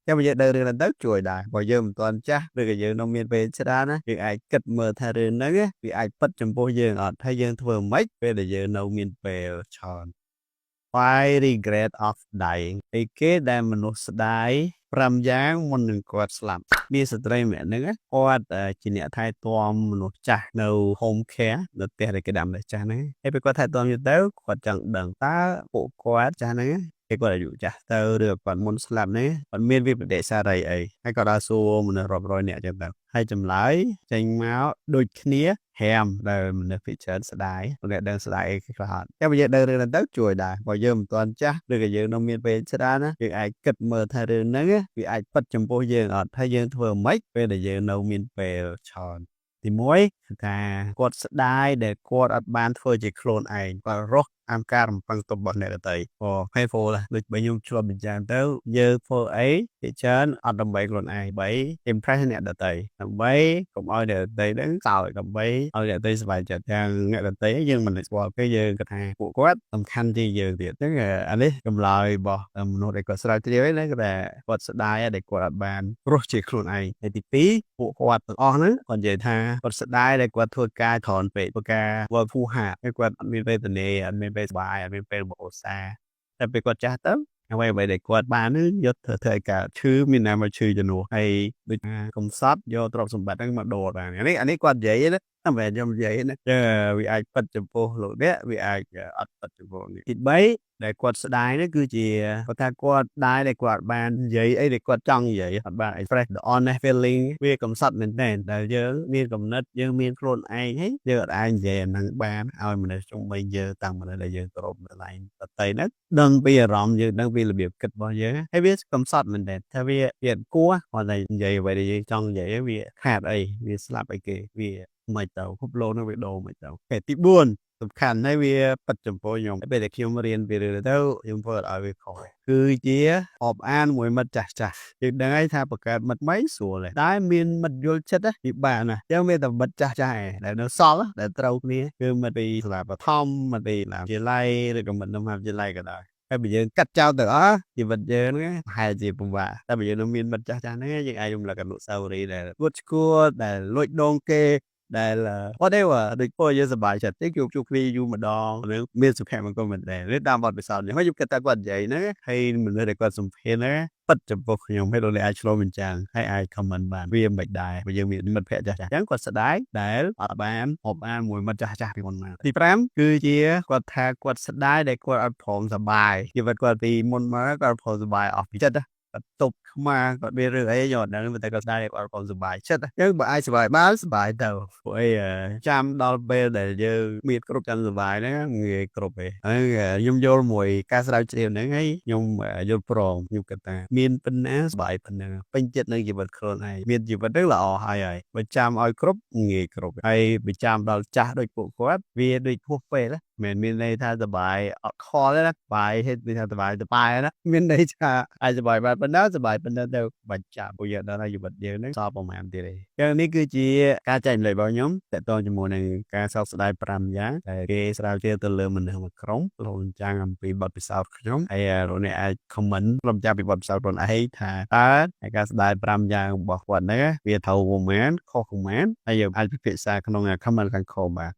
ចាំបើយើងដឹងរឿងហ្នឹងទៅជួយដែរបើយើងមិនទាន់ចាស់ឬក៏យើងនៅមានពេលច្រើនណាយើងអាចគិតមើលថារឿងហ្នឹងវាអាចពិតចំពោះយើងអត់ហើយយើងធ្វើម៉េចពេលដែលយើងនៅមានពេលច្រើន Why regret of dying អីគេដែលមនុស្សស្ដាយ5យ៉ាងមុននឹងគាត់ស្លាប់មានស្ត្រីម្នាក់ហ្នឹងគាត់ជាអ្នកថែទាំមនុស្សចាស់នៅ home care នៅផ្ទះដែលគេដាក់មនុស្សចាស់ហ្នឹងហើយពេលគាត់ថែទាំយូរទៅគាត់ចង់ដឹងតើពួកគាត់ចាស់ហ្នឹងពេលគាត់អាយុចាស់ទៅឬគាត់មុនស្លាប់នេះគាត់មានវិបត្តិសារីអីហើយគាត់ដល់សួរមនុស្សរាប់រយនាក់ចឹងទៅហើយចម្លើយចេញមកដូចគ្នាហាមដែលមនុស្សភាគច្រើនស្ដាយអ្នកដឹងស្ដាយអីខ្លះអត់តែបើយើងដឹងរឿងហ្នឹងទៅជួយដែរបើយើងមិនទាន់ចាស់ឬក៏យើងនៅមានពេលច្រើនណាយើងអាចគិតមើលថារឿងហ្នឹងវាអាចពិតចំពោះយើងអត់ហើយយើងធ្វើម៉េចពេលដែលយើងនៅមានពេលច្រើនទី1គឺថាគាត់ស្ដាយដែលគាត់អត់បានធ្វើជាខ្លួនឯងគាត់រស់តាមការរំពឹងទុករបស់អ្នកដទៃអូ painful ដូចបើខ្ញុំឆ្លប់បញ្ចាំងទៅយើងធ្វើអីជាច្រើនអត់ដើម្បីខ្លួនឯងបី impress អ្នកដទៃដើម្បីកុំឲ្យអ្នកដទៃហ្នឹងសោកដើម្បីឲ្យអ្នកដទៃសប្បាយចិត្តទាំងអ្នកដទៃយើងមិនស្គាល់គេយើងគិតថាពួកគាត់សំខាន់ជាងយើងទៀតអញ្ចឹងអានេះចម្លើយរបស់មនុស្សដែលគាត់ស្រាវជ្រាវហ្នឹងគឺថាគាត់ស្ដាយដែលគាត់អត់បានរស់ជាខ្លួនឯងហើយទី2ពួកគាត់ទាំងអស់ហ្នឹងគាត់និយាយថាគាត់ស្ដាយដែលគាត់ធ្វើការច្រើនពេកធ្វើការ work full hard ហើយគាត់អត់មានវេទនាអត់មានពេលសុបាយអត់មានពេលបអូសាតែពេលគាត់ចាស់ទៅអ្វីដែលគាត់បាននឹងយកធ្វើឲ្យកើតឈឺមានណាមកឈឺជំនួសហើយដូចកំសត់យកទ្រព្យសម្បត្តិហ្នឹងមកដូរបាននេះគាត់និយាយណាតែមិនខ្ញុំនិយាយណាវាអាចប៉ັດចំពោះលោកអ្នកវាអាចអត់ប៉ັດចំពោះនេះទី3ដែលគាត់ស្ដាយនេះគឺជាគាត់ថាគាត់ស្ដាយដែលគាត់បាននិយាយអីដែលគាត់ចង់និយាយអត់បាន express the honest feeling វាកំសត់មែនតើដែលយើងមានកំណត់យើងមានខ្លួនឯងហើយយើងអត់អាចនិយាយអាហ្នឹងបានឲ្យមនុស្សជុំវិញយើងតាំងមនុស្សដែលយើងគោរពស្រឡាញ់ដទៃហ្នឹងដឹងពីអារម្មណ៍យើងដឹងពីរបៀបគិតរបស់យើងហើយវាកំសត់មែនតើថាវាគួរគាត់តែនិយាយអ្វីដែលយើងចង់និយាយវាខាតអីវាស្លាប់អីគេវាមិនទៅគប់លោនឹងវាដូរមិនទៅតែទី4សំខាន់ហើយវាប៉ັດចំពោះខ្ញុំពេលដែលខ្ញុំរៀនពីរឿងទៅខ្ញុំធ្វើឲ្យវាខុសគឺជាអបអានមួយមិត្តចាស់យើងដឹងហើយថាបង្កើតមិត្តថ្មីស្រួលតែមានមិត្តយល់ចិត្តពិបាកណាស់ចឹងមានតែមិត្តចាស់ឯងដែលនៅសល់ដែលត្រូវគ្នាគឺមិត្តពីសាលាបឋមមិត្តពីសាលាវិទ្យាល័យឬក៏មិត្តនៅមហាវិទ្យាល័យក៏ដោយហើយបើយើងកាត់ចោលទៅជីវិតយើងហ្នឹងប្រហែលជាពិបាកតែបើយើងនៅមានមិត្តចាស់ហ្នឹងយើងអាចរំលឹកអនុស្សាវរីយ៍ដែលគួតឈួតដែលលួចដងគេដែល whatever ដូចពួកយើងសប្បាយចិត្តជួបគ្នាយូរម្ដងឬមានសុភមង្គលមែនដែរឬតាមបទពិសោធន៍ខ្ញុំគិតថាគាត់និយាយហ្នឹងហើយមនុស្សដែលគាត់សម្ភាសហ្នឹងប៉ັດចំពោះខ្ញុំហើយលោកអ្នកអាចឆ្លងបញ្ចាំងហើយអាច comment បានវាមិនដែរបើយើងមានមិត្តភក្តិចាស់អញ្ចឹងគាត់ស្ដាយដែលអត់បានអបអានមួយមិត្តចាស់ពីមុនមកទី5គឺជាគាត់ថាគាត់ស្ដាយដែលគាត់អត់ព្រមសប្បាយជីវិតគាត់ពីមុនមកគាត់ព្រមសប្បាយអស់ពីចិត្តគាត់ទប់ខ្មាគាត់មានរឿងអីយកអត់ដឹងតែគាត់ស្ដាយគាត់ព្រមសប្បាយចិត្តអញ្ចឹងបើអាចសប្បាយបានសប្បាយទៅព្រោះអីចាំដល់ពេលដែលយើងមានគ្រប់ចាំសប្បាយហ្នឹងងាយគ្រប់ទេហើយខ្ញុំយល់មួយការស្រាវជ្រាវហ្នឹងហើយខ្ញុំយល់ព្រមខ្ញុំគិតថាមានប៉ុណ្ណាសប្បាយប៉ុណ្ណឹងពេញចិត្តនឹងជីវិតខ្លួនឯងមានជីវិតហ្នឹងល្អហើយបើចាំឲ្យគ្រប់ងាយគ្រប់ហើយបើចាំដល់ចាស់ដូចពួកគាត់វាដូចហួសពេលណាមិនមានន័យថាសប្បាយអត់ខលទេណាសប្បាយហេតុវាថាសប្បាយណាមានន័យថាអាចសប្បាយបានប៉ុណ្ណាសប្បាយប៉ុណ្ណាទៅបាច់ចាំពួកយើងដល់ហើយជីវិតយើងហ្នឹងសល់ប្រហែលទៀតទេយ៉ាងនេះគឺជាការចែករំលែករបស់ខ្ញុំតទៅជាមួយនឹងការសោកស្ដាយ5យ៉ាងដែលគេស្រាវជ្រាវទៅលើមនុស្សមួយក្រុមលោកចាំងអំពីបទពិសោធន៍ខ្ញុំហើយលោកអ្នកអាច comment ក្រុមចាំពីបទពិសោធន៍ខ្លួនឯងថាតើការស្ដាយ5យ៉ាងរបស់គាត់ហ្នឹងវាត្រូវប្រហែលខុសប្រហែលហើយយើងអាចពិភាក្សាក្នុង comment ខាងក្រោមបាទ